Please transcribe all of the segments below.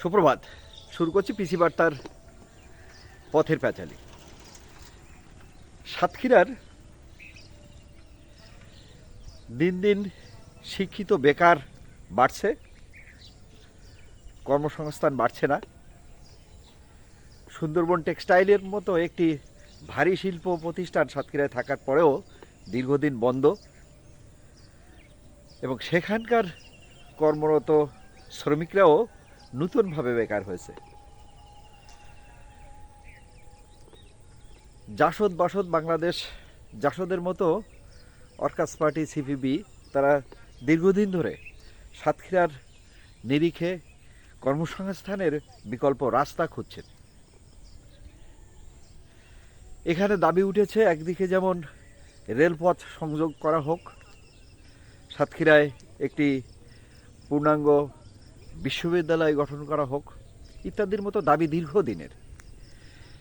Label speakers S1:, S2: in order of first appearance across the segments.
S1: সুপ্রভাত। শুরু করছি পিসি বার্তার পথের পাঁচালী। সাতক্ষীরার দিন দিন শিক্ষিত বেকার বাড়ছে, কর্মসংস্থান বাড়ছে না। সুন্দরবন টেক্সটাইলের মতো একটি ভারী শিল্প প্রতিষ্ঠান সাতক্ষীরায় থাকার পরেও দীর্ঘদিন বন্ধ, এবং সেখানকার কর্মরত শ্রমিকরাও নতুনভাবে বেকার হয়েছে। জাসদ বাসদ বাংলাদেশ, জাসদের মতো ওয়ার্কার্স পার্টি সিপিবি তারা দীর্ঘদিন ধরে সাতক্ষীরার নিরিখে কর্মসংস্থানের বিকল্প রাস্তা খুঁজছেন। এখানে দাবি উঠেছে, একদিকে যেমন রেলপথ সংযোগ করা হোক, সাতক্ষীরায় একটি পূর্ণাঙ্গ বিশ্ববিদ্যালয় গঠন করা হোক, ইত্যাদির মতো দাবি দীর্ঘদিনের।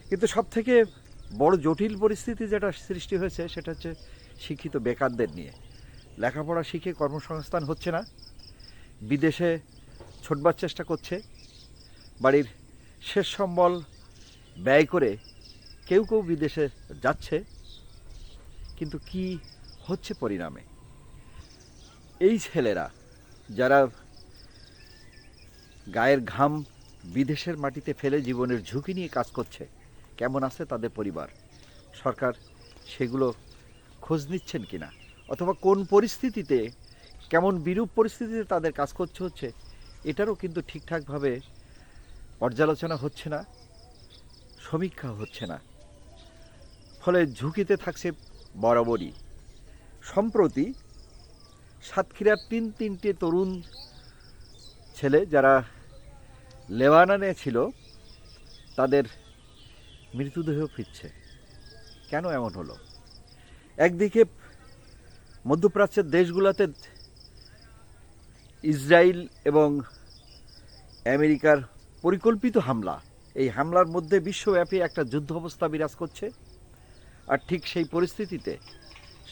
S1: কিন্তু সবথেকে বড় জটিল পরিস্থিতি যেটা সৃষ্টি হয়েছে সেটা হচ্ছে শিক্ষিত বেকারদের নিয়ে। লেখাপড়া শিখে কর্মসংস্থান হচ্ছে না, বিদেশে ছোটবার চেষ্টা করছে, বাড়ির শেষ সম্বল ব্যয় করে কেউ কেউ বিদেশে যাচ্ছে। কিন্তু কি হচ্ছে পরিণামে? এই ছেলেরা যারা গায়ের ঘাম বিদেশের মাটিতে ফেলে জীবনের ঝুঁকি নিয়ে কাজ করছে, কেমন আছে তাদের পরিবার? সরকার সেগুলো খোঁজ নিচ্ছেন কিনা, অথবা কোন পরিস্থিতিতে, কেমন বিরূপ পরিস্থিতিতে তাদের কাজ করতে হচ্ছে, এটারও কিন্তু ঠিকঠাকভাবে পর্যালোচনা হচ্ছে না, সমীক্ষা হচ্ছে না। ফলে ঝুঁকিতে থাকছে বরাবরই। সম্প্রতি সাতক্ষীরার তিনটে তরুণ ছেলে যারা লেবাননে ছিল, তাদের মৃতদেহ ফিরছে। কেন এমন হলো? একদিকে মধ্যপ্রাচ্যের দেশগুলোতে ইসরায়েল এবং আমেরিকার পরিকল্পিত হামলা, এই হামলার মধ্যে বিশ্বব্যাপী একটা যুদ্ধ অবস্থা বিরাজ করছে। আর ঠিক সেই পরিস্থিতিতে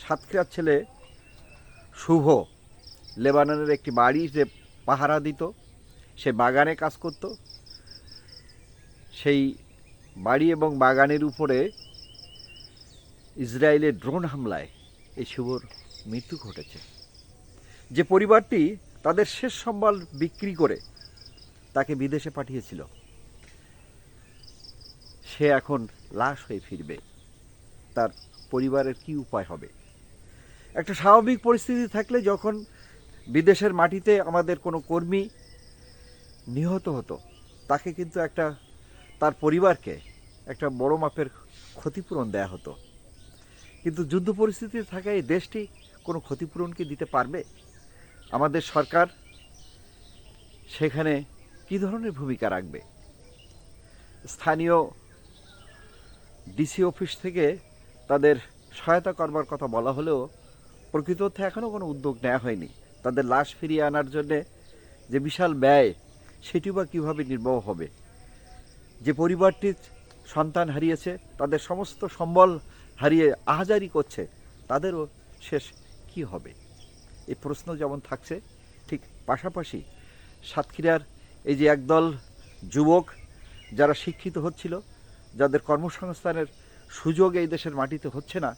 S1: সাতক্ষীরার ছেলে শুভ লেবাননের একটি বাড়ি যে পাহারা দিত, সে বাগানে কাজ করত, সেই বাড়ি এবং বাগানের উপরে ইসরায়েলের ড্রোন হামলায় এই শুভর মৃত্যু ঘটেছে। যে পরিবারটি তাদের শেষ সম্বল বিক্রি করে তাকে বিদেশে পাঠিয়েছিল, সে এখন লাশ হয়ে ফিরবে। তার পরিবারের কি উপায় হবে? একটা স্বাভাবিক পরিস্থিতি থাকলে যখন বিদেশের মাটিতে আমাদের কোনো কর্মী নিহত হতো, তাকে কিন্তু তার পরিবারকে একটা বড় মাপের ক্ষতিপূরণ দেয়া হতো। কিন্তু যুদ্ধ পরিস্থিতিতে থাকা এই দেশটি কোনো ক্ষতিপূরণ কি দিতে পারবে? আমাদের সরকার সেখানে কী ধরনের ভূমিকা রাখবে? স্থানীয় ডিসি অফিস থেকে তাদের সহায়তা করবার কথা বলা হলেও প্রকৃত অর্থে এখনও কোনো উদ্যোগ নেওয়া হয়নি। তাদের লাশ ফিরিয়ে আনার জন্যে যে বিশাল ব্যয়, সেটি বা কীভাবে নির্বাহ হবে? যে পরিবারটির সন্তান হারিয়েছে, তাদের সমস্ত সম্বল হারিয়ে আহাজারি করছে, তাদেরও শেষ কি হবে? এই প্রশ্ন যেমন থাকছে, ঠিক পাশাপাশি সাতক্ষীরার এই যে একদল যুবক যারা শিক্ষিত হচ্ছিল, যাদের কর্মসংস্থানের সুযোগ এই দেশের মাটিতে হচ্ছে না,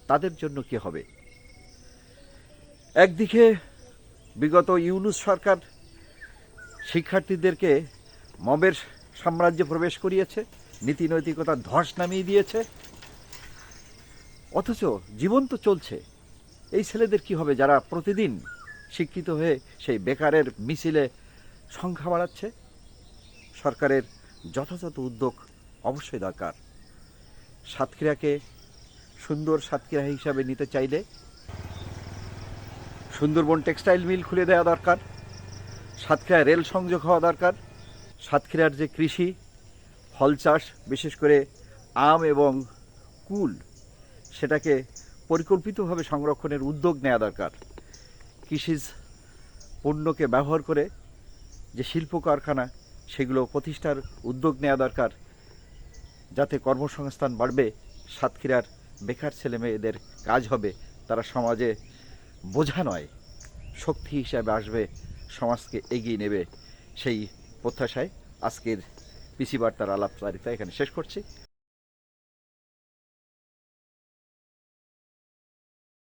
S1: তাদের জন্য কি হবে? একদিকে বিগত ইউনূস সরকার শিক্ষার্থীদেরকে মবের সাম্রাজ্যে প্রবেশ করিয়েছে, নীতি নৈতিকতার ধস নামিয়ে দিয়েছে, অথচ জীবন তো চলছে। এই ছেলেদের কি হবে যারা প্রতিদিন শিক্ষিত হয়ে সেই বেকারের মিছিলে সংখ্যা বাড়াচ্ছে? সরকারের যথাযথ উদ্যোগ অবশ্যই দরকার। সাতক্ষীরাকে সুন্দর সাতক্ষীরা হিসাবে নিতে চাইলে সুন্দরবন টেক্সটাইল মিল খুলে দেওয়া দরকার, সাতক্ষীরায় রেল সংযোগ হওয়া দরকার, সাতক্ষীরার যে কৃষি, ফল চাষ, বিশেষ করে আম এবং কুল, সেটাকে পরিকল্পিতভাবে সংরক্ষণের উদ্যোগ নেওয়া দরকার। কৃষিজ পণ্যকে ব্যবহার করে যে শিল্প কারখানা, সেগুলো প্রতিষ্ঠার উদ্যোগ নেওয়া দরকার, যাতে কর্মসংস্থান বাড়বে, সাতক্ষীরার বেকার ছেলে মেয়েদের কাজ হবে, তারা সমাজে বোঝা নয় শক্তি হিসাবে আসবে, সমাজকে এগিয়ে নেবে, সেই প্রত্যাশায় আজকের পিসি বার্তার আলাপচারিতা এখানে শেষ করছি।